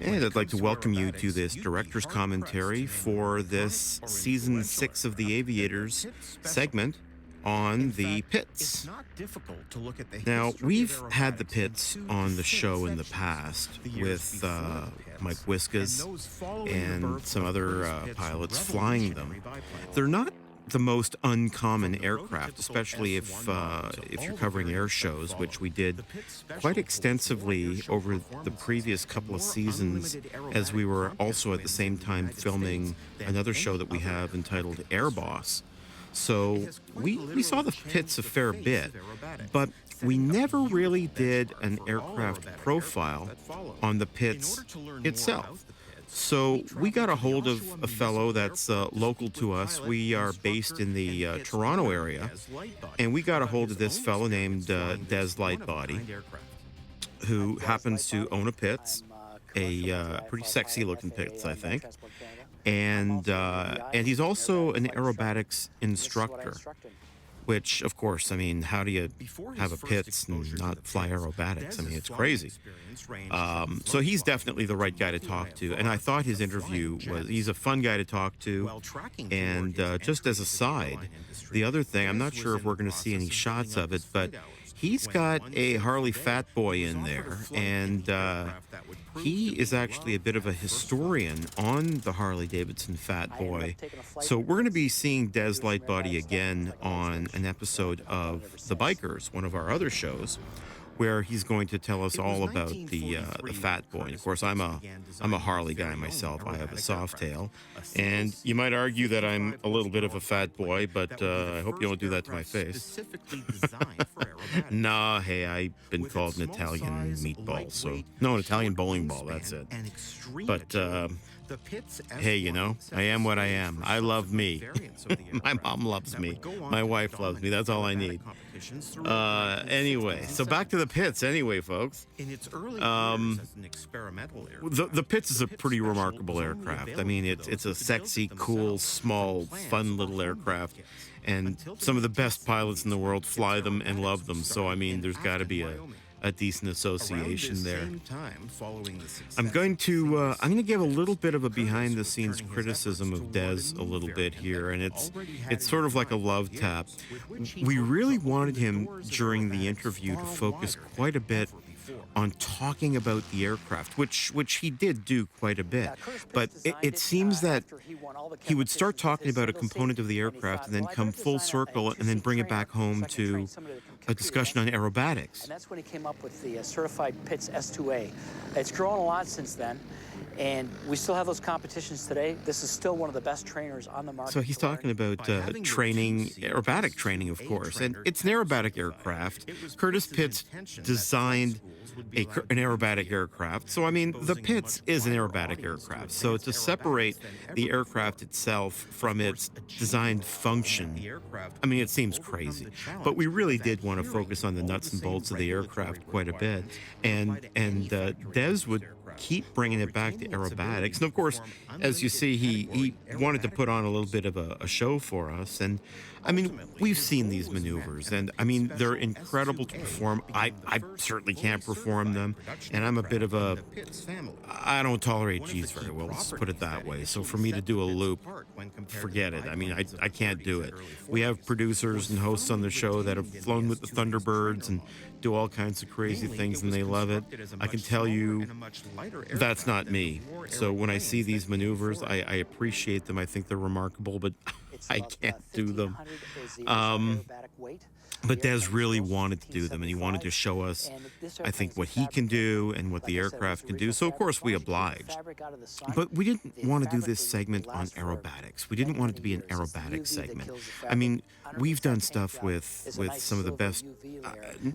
And I'd like to welcome you to this director's commentary for this season 6 of the Aviators segment on the Pitts. Now, we've had the Pitts on the show in the past with Mike Wiskas and some other pilots flying them. They're not the most uncommon aircraft, especially if you're covering air shows, which we did quite extensively over the previous couple of seasons, as we were also at the same time filming another show that we have entitled Air Boss. So we saw the Pitts a fair bit, but we never really did an aircraft profile on the Pitts itself. So we got a hold of a fellow that's local to us. We are based in the Toronto area, and we got a hold of this fellow named Des Lightbody, who happens to own a Pitts, a pretty sexy-looking Pitts, I think, and he's also an aerobatics instructor. Which, of course, I mean, how do you have a Pitts and not fly aerobatics? I mean, it's crazy. So he's definitely the right guy to talk to. And I thought his interview he's a fun guy to talk to. And just as a side, the other thing, I'm not sure if we're going to see any shots of it, but he's got a Harley Fat Boy in there. And he is actually a bit of a historian on the Harley-Davidson Fat Boy. So we're going to be seeing Des Lightbody again on an episode of The Bikers, one of our other shows, where he's going to tell us all about the Fat Boy. And of course, I'm a Harley guy myself. I have a Softail, and you might argue that I'm a little bit of a fat boy, but I hope you don't do that to my face. Nah, hey, I've been called an Italian meatball, so no, an Italian bowling ball. That's it. But hey, you know, I am what I am. I love me. My mom loves me. My wife loves me. That's all I need. Anyway, so back to the Pitts. Anyway, folks, the Pitts is a pretty remarkable aircraft. I mean, it's a sexy, cool, small, fun little aircraft, and some of the best pilots in the world fly them and love them. So, I mean, there's got to be a decent association there. I'm going to give a little bit of a behind-the-scenes criticism of Des a little bit here, and it's sort of like a love tap. We really wanted him during the interview to focus quite a bit on talking about the aircraft, which he did do quite a bit. But it seems that he would start talking about a component of the aircraft and then come full circle and then bring it back home to a discussion on aerobatics. And that's when he came up with the certified Pitts S2A. It's grown a lot since then, and we still have those competitions today. This is still one of the best trainers on the market. So he's talking about training, aerobatic training, of course, and it's an aerobatic aircraft. Curtis Pitts designed an aerobatic aircraft. So, I mean, the Pitts is an aerobatic aircraft. So to separate the aircraft itself from its designed function, I mean, it seems crazy. But we really did want to focus on the nuts and bolts of the aircraft quite a bit. And Des would keep bringing it back to aerobatics. And of course, as you see, he wanted to put on a little bit of a show for us. And I mean, we've seen these maneuvers, and I mean, they're incredible to perform. I certainly can't perform them, and I'm a bit of I don't tolerate G's very well, let's put it that way. So for me to do a loop, forget it. I mean, I can't do it. We have producers and hosts on the show that have flown with the Thunderbirds and do all kinds of crazy things, and they love it. I can tell you that's not me. So when I see these maneuvers, I appreciate them. I think they're remarkable, but I can't do them. But Des really wanted to do them, and he wanted to show us, I think, what he can do and what the aircraft can do. So, of course, we obliged. But we didn't want to do this segment on aerobatics. We didn't want it to be an aerobatic segment. I mean, we've done stuff with some of the best,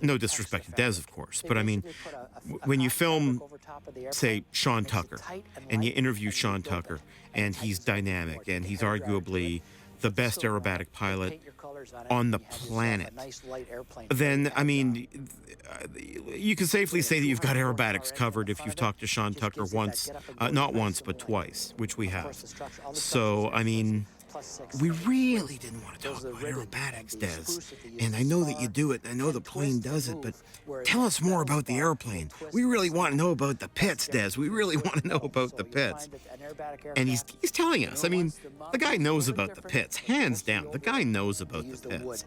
no disrespect to Des, of course, but I mean, when you film, say, Sean Tucker, and you interview Sean Tucker, and he's dynamic, and he's arguably the best aerobatic pilot on the planet, then, I mean, you can safely say that you've got aerobatics covered if you've talked to Sean Tucker once, not once, but twice, which we have. So, I mean, we really didn't want to talk about aerobatics, Des. And I know that you do it. I know the plane does it, but tell us more about the airplane. We really want to know about the pits, Des. We really want to know about the pits. And he's telling us. I mean, the guy knows about the pits, hands down. The guy knows about the pits.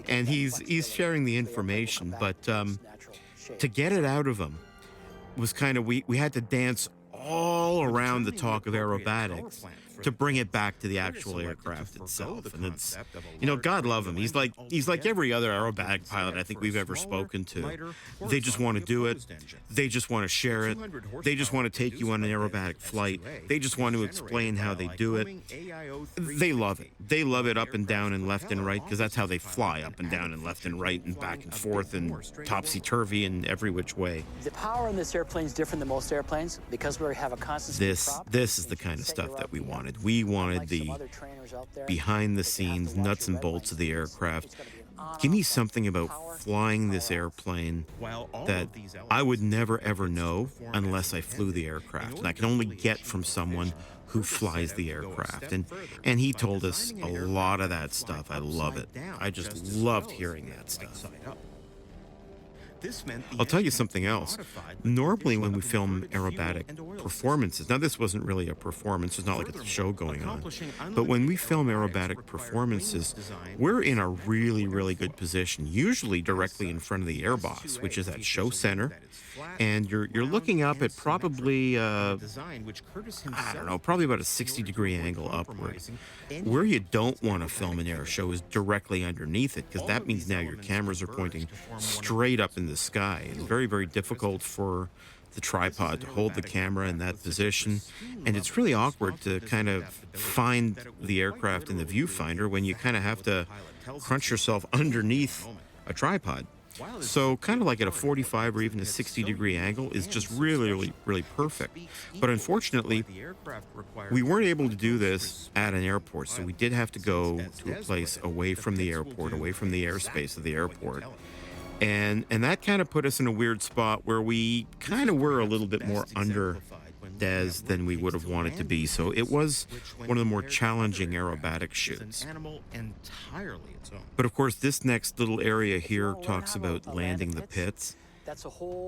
And he's sharing the information, but to get it out of him was kind of, we had to dance all around the talk of aerobatics to bring it back to the actual aircraft itself. And it's, you know, God love him. He's like every other aerobatic pilot I think we've ever spoken to. They just want to do it. They just want to share it. They just want to take you on an aerobatic flight. They just want to explain how they do it. They love it. They love it up and down and left and right, because that's how they fly, up and down and left and right and back and forth and topsy-turvy and every which way. The power in this airplane is different than most airplanes because we have a constant This is the kind of stuff that we wanted. We wanted the behind-the-scenes nuts and bolts of the aircraft. Give me something about flying this airplane that I would never, ever know unless I flew the aircraft. And I can only get from someone who flies the aircraft. And he told us a lot of that stuff. I love it. I just loved hearing that stuff. I'll tell you something else. Normally when we film aerobatic performances, now this wasn't really a performance, it's not like it's a show going on, but when we film aerobatic performances, we're in a really, really good position, usually directly in front of the air boss, which is at show center, and you're looking up at probably, I don't know, probably about a 60-degree angle upward. Where you don't want to film an air show is directly underneath it, because that means now your cameras are pointing straight up in the sky. It's very, very difficult for the tripod to hold the camera in that position, and it's really awkward to kind of find the aircraft in the viewfinder when you kind of have to crunch yourself underneath a tripod. So kind of like at a 45 or even a 60-degree angle is just really, really, really perfect. But unfortunately, we weren't able to do this at an airport, so we did have to go to a place away from the airport, away from the airspace of the airport. And that kind of put us in a weird spot where we kind of were a little bit more under Des than we would have wanted to be. So it was one of the more challenging aerobatic shoots. But of course, this next little area here talks about landing the pits.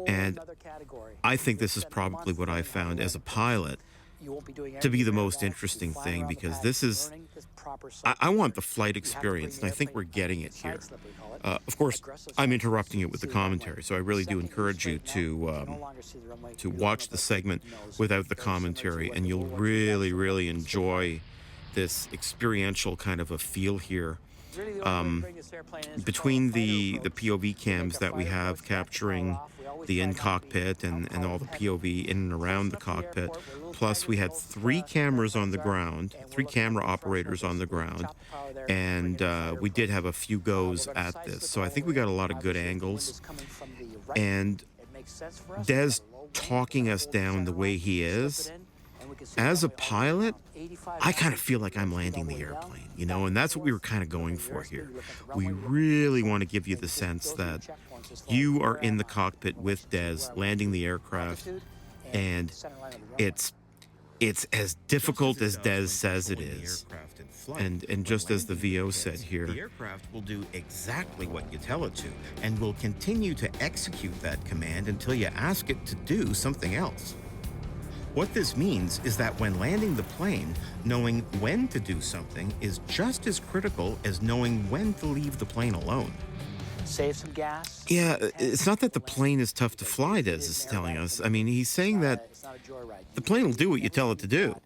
And I think this is probably what I found as a pilot to be the most interesting thing, because this is, I want the flight experience, and I think we're getting it here. Of course, I'm interrupting it with the commentary, so I really do encourage you to watch the segment without the commentary, and you'll really, really enjoy this experiential kind of a feel here. Between the POV cams that we have capturing the in-cockpit and all the POV in and around the cockpit, plus we had 3 cameras on the ground, 3 camera operators on the ground, and we did have a few goes at this. So I think we got a lot of good angles. And Des talking us down the way he is, as a pilot, I kind of feel like I'm landing the airplane, you know, and that's what we were kind of going for here. We really want to give you the sense that you are in the cockpit with Des, landing the aircraft, and it's as difficult as Des says it is. And just as the VO said here, the aircraft will do exactly what you tell it to, and will continue to execute that command until you ask it to do something else. What this means is that when landing the plane, knowing when to do something is just as critical as knowing when to leave the plane alone. Save some gas. Yeah, it's not that the plane is tough to fly, Des is telling us. I mean, he's saying that the plane will do what you tell it to do.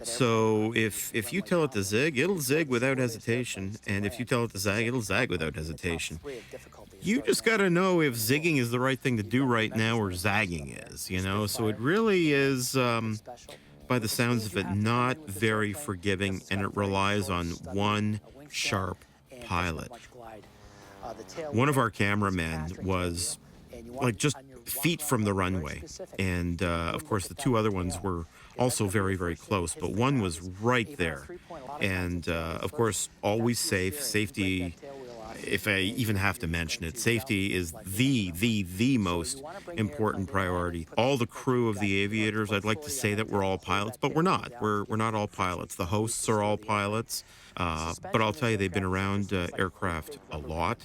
So if you tell it to zig, it'll zig without hesitation. And if you tell it to zag, it'll zag without hesitation. You just got to know if zigging is the right thing to do right now or zagging is, you know? So it really is, by the sounds of it, not very forgiving, and it relies on one sharp pilot. One of our cameramen was like just feet from the runway. And of course, the 2 other ones were also very, very close, but one was right there. And of course, always safe. Safety if I even have to mention it, safety is the most important priority. All the crew of the Aviators, I'd like to say that we're all pilots, but we're not. We're not all pilots. The hosts are all pilots, but I'll tell you, they've been around aircraft a lot,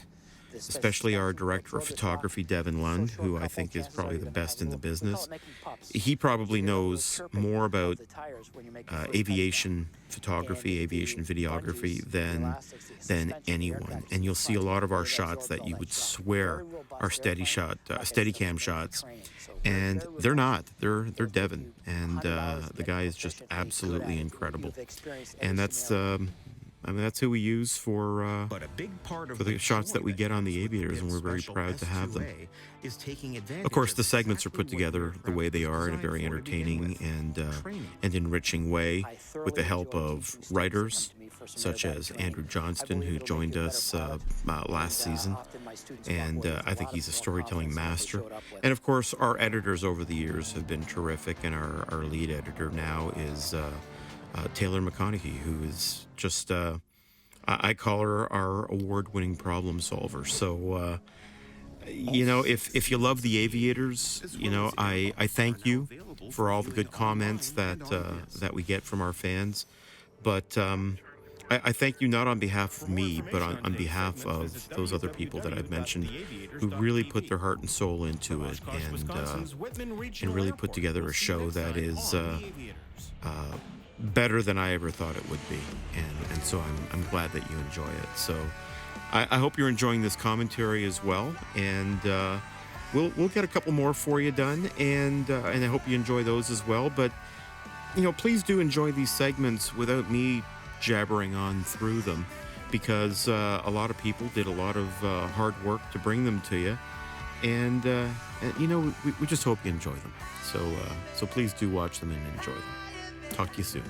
especially our director of photography, Devin Lund, who I think is probably the best in the business. He probably knows more about aviation photography, aviation videography than anyone. And you'll see a lot of our shots that you would swear are Steadicam shots, and they're not. They're Devin, and the guy is just absolutely incredible. And that's that's who we use for the shots that we get on the Aviators, and we're very proud to have them. Of course, the segments are put together the way they are in a very entertaining and enriching way with the help of writers such as Andrew Johnston, who joined us last season, and I think he's a storytelling master. And of course, our editors over the years have been terrific, and our lead editor now is Taylor McConaughey, who is just, I call her our award-winning problem solver. So, if you love the Aviators, I thank you for all the good comments that we get from our fans. But I thank you not on behalf of me, but on behalf of those other people that I've mentioned who really put their heart and soul into it and really put together a show that is better than I ever thought it would be, and so I'm glad that you enjoy it. So I hope you're enjoying this commentary as well, and we'll get a couple more for you done, and I hope you enjoy those as well. But please do enjoy these segments without me jabbering on through them, because a lot of people did a lot of hard work to bring them to you, and we just hope you enjoy them. So please do watch them and enjoy them. Talk to you soon.